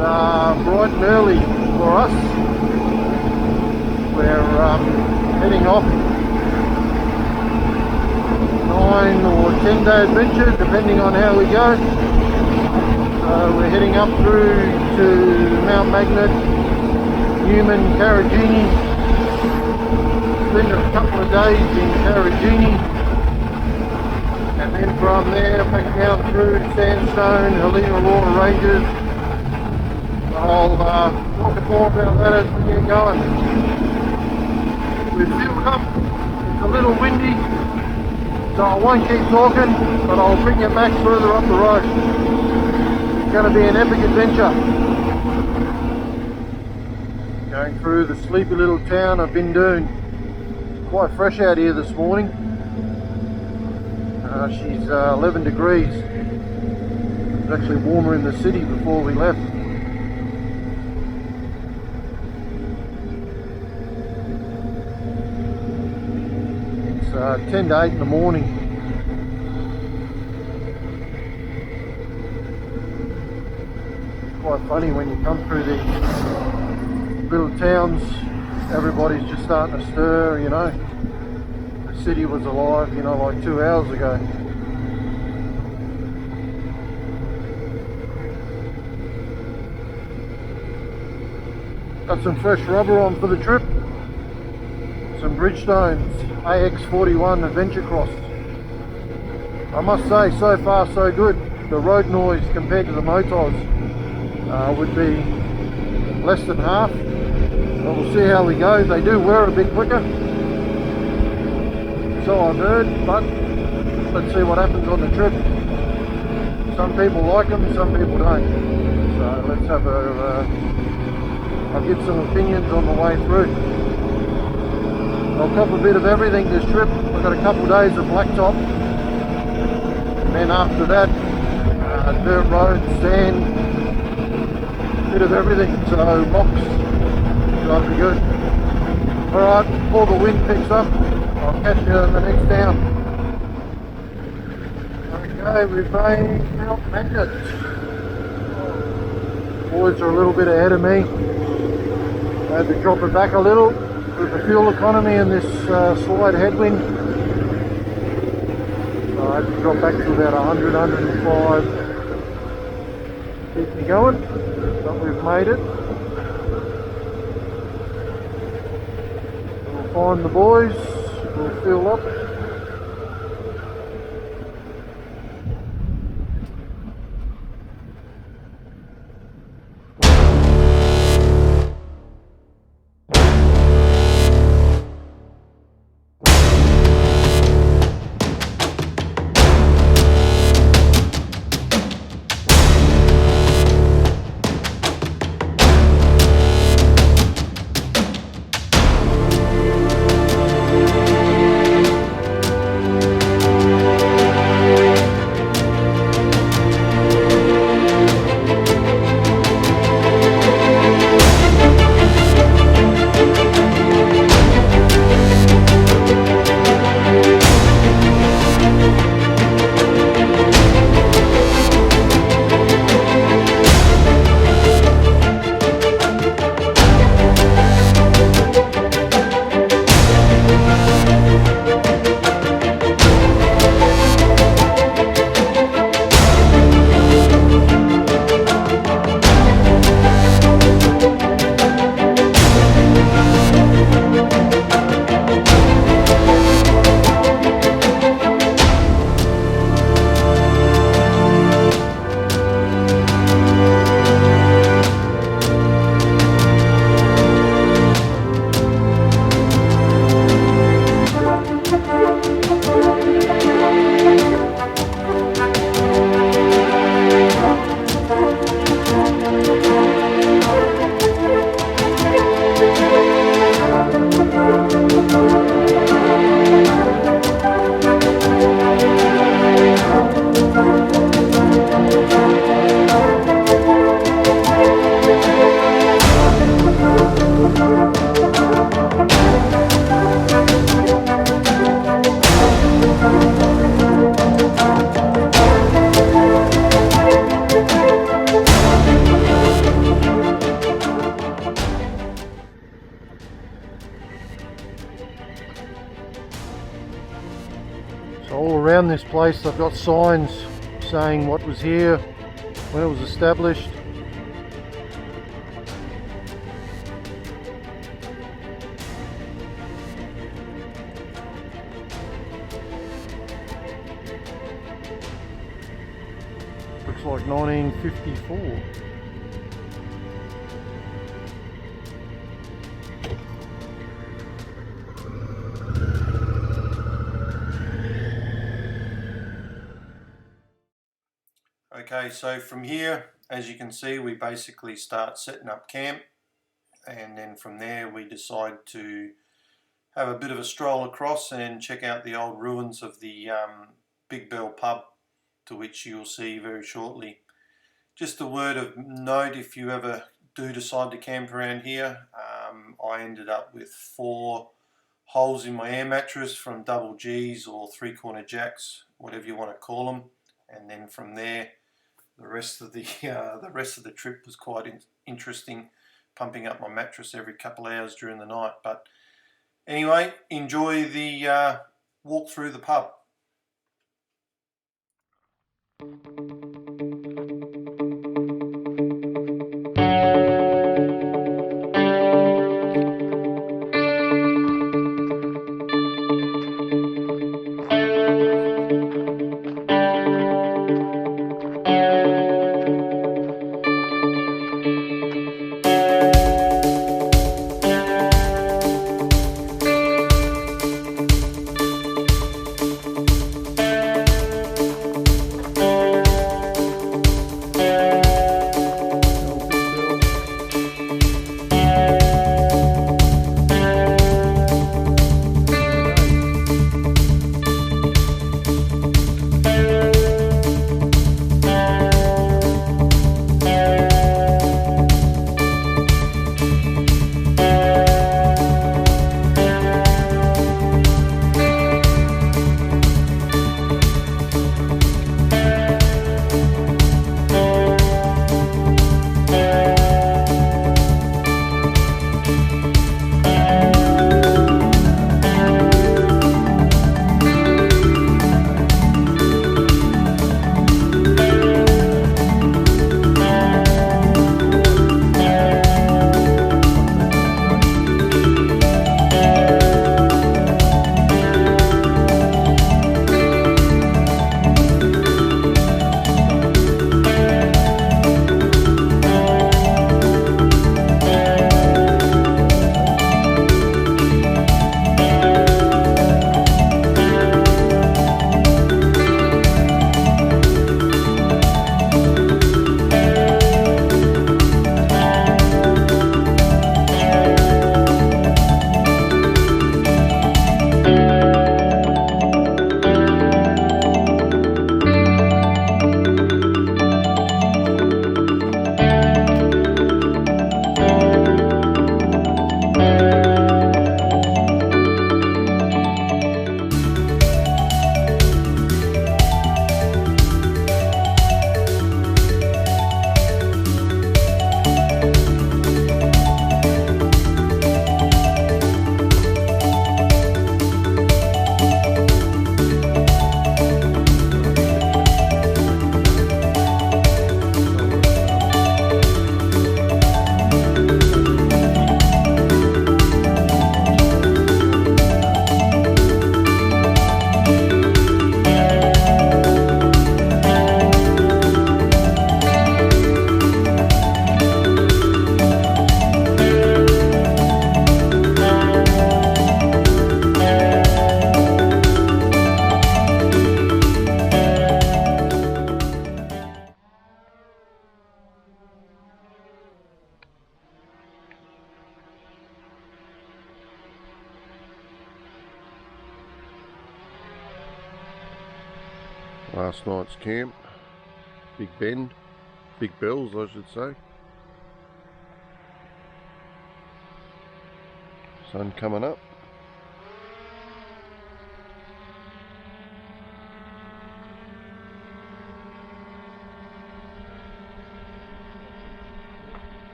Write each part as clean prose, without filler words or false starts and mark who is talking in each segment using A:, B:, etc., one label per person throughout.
A: bright and early for us. We're heading off 9 or 10 day adventure depending on how we go. We're heading up through to Mount Magnet, Newman, Karijini. Spend a couple of days in Karijini, and then from there back down through Sandstone, Helena Aurora Ranges. I'll talk more about that as we get going. We've filled up, it's a little windy, so I won't keep talking, but I'll bring you back further up the road. It's going to be an epic adventure. Going through the sleepy little town of Bindoon. Quite fresh out here this morning. She's 11 degrees. It was actually warmer in the city before we left. It's 10 to 8 in the morning. It's quite funny when you come through these little towns, everybody's just starting to stir, you know. The city was alive, you know, like 2 hours ago. Got some fresh rubber on for the trip. Some Bridgestones AX41 Adventure Cross. I must say, so far so good. The road noise compared to the Motos would be less than half. But we'll see how we go. They do wear a bit quicker, so I've heard, but let's see what happens on the trip. Some people like them, some people don't. So let's have I'll give some opinions on the way through. I'll cop a bit of everything this trip. I've got a couple of days of blacktop, and then after that, dirt road, sand, bit of everything, so rocks, that'll be good. Alright, before the wind picks up, I'll catch you in the next town. Okay, we've made Mount Magnet. Boys are a little bit ahead of me. I had to drop it back a little with the fuel economy and this slight headwind. So I had to drop back to about 100, 105. Keep me going, but we've made it. We'll find the boys, we'll fill up. all around this place they've got signs saying what was here when it was established. Looks like 1954. Okay, so from here, as you can see, we basically start setting up camp, and then from there we decide to have a bit of a stroll across and check out the old ruins of the Big Bell pub, to which you'll see very shortly. Just a word of note, if you ever do decide to camp around here, I ended up with 4 holes in my air mattress from double G's or 3-corner jacks, whatever you want to call them, and then from there the rest of the trip was quite interesting, pumping up my mattress every couple of hours during the night. But anyway, enjoy the walk through the pub. Last night's camp, Big Bend, Big Bells I should say. Sun coming up.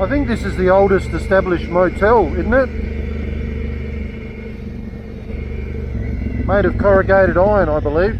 A: I think this is the oldest established motel, isn't it? Made of corrugated iron, I believe.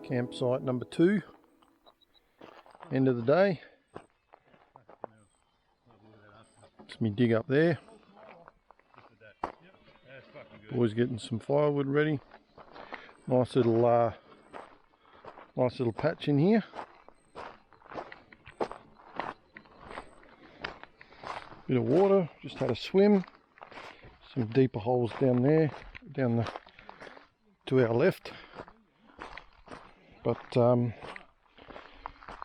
A: Campsite number 2, end of the day. It's me dig up there. Boys getting some firewood ready. Nice little patch in here. Bit of water, just had a swim. Some deeper holes down there, to our left. But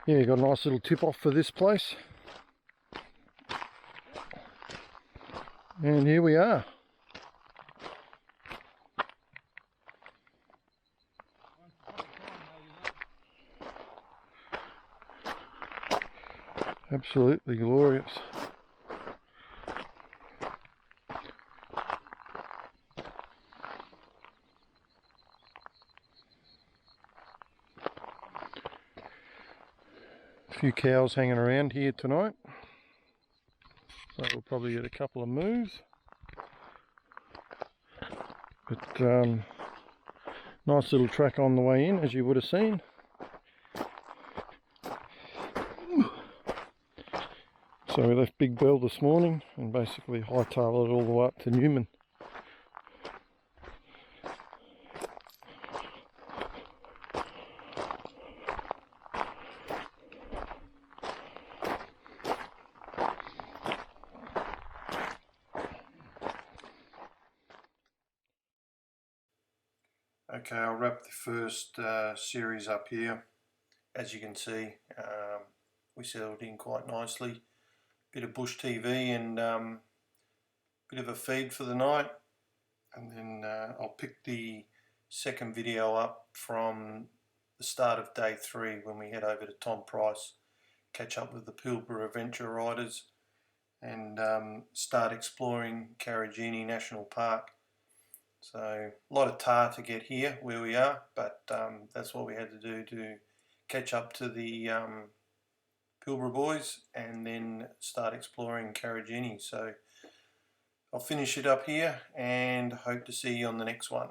A: yeah, got a nice little tip off for this place. And here we are. Absolutely glorious. A few cows hanging around here tonight, so we'll probably get a couple of moves. But nice little track on the way in, as you would have seen. So we left Big Bell this morning and basically hightailed it all the way up to Newman. Okay, I'll wrap the first series up here. As you can see, we settled in quite nicely. Bit of bush TV and bit of a feed for the night, and then I'll pick the second video up from the start of day 3 when we head over to Tom Price, catch up with the Pilbara adventure riders, and start exploring Karijini National Park. So a lot of tar to get here where we are, but that's what we had to do to catch up to the Pilbara boys and then start exploring Karijini. So
B: I'll finish it up here and hope to see you on the next one.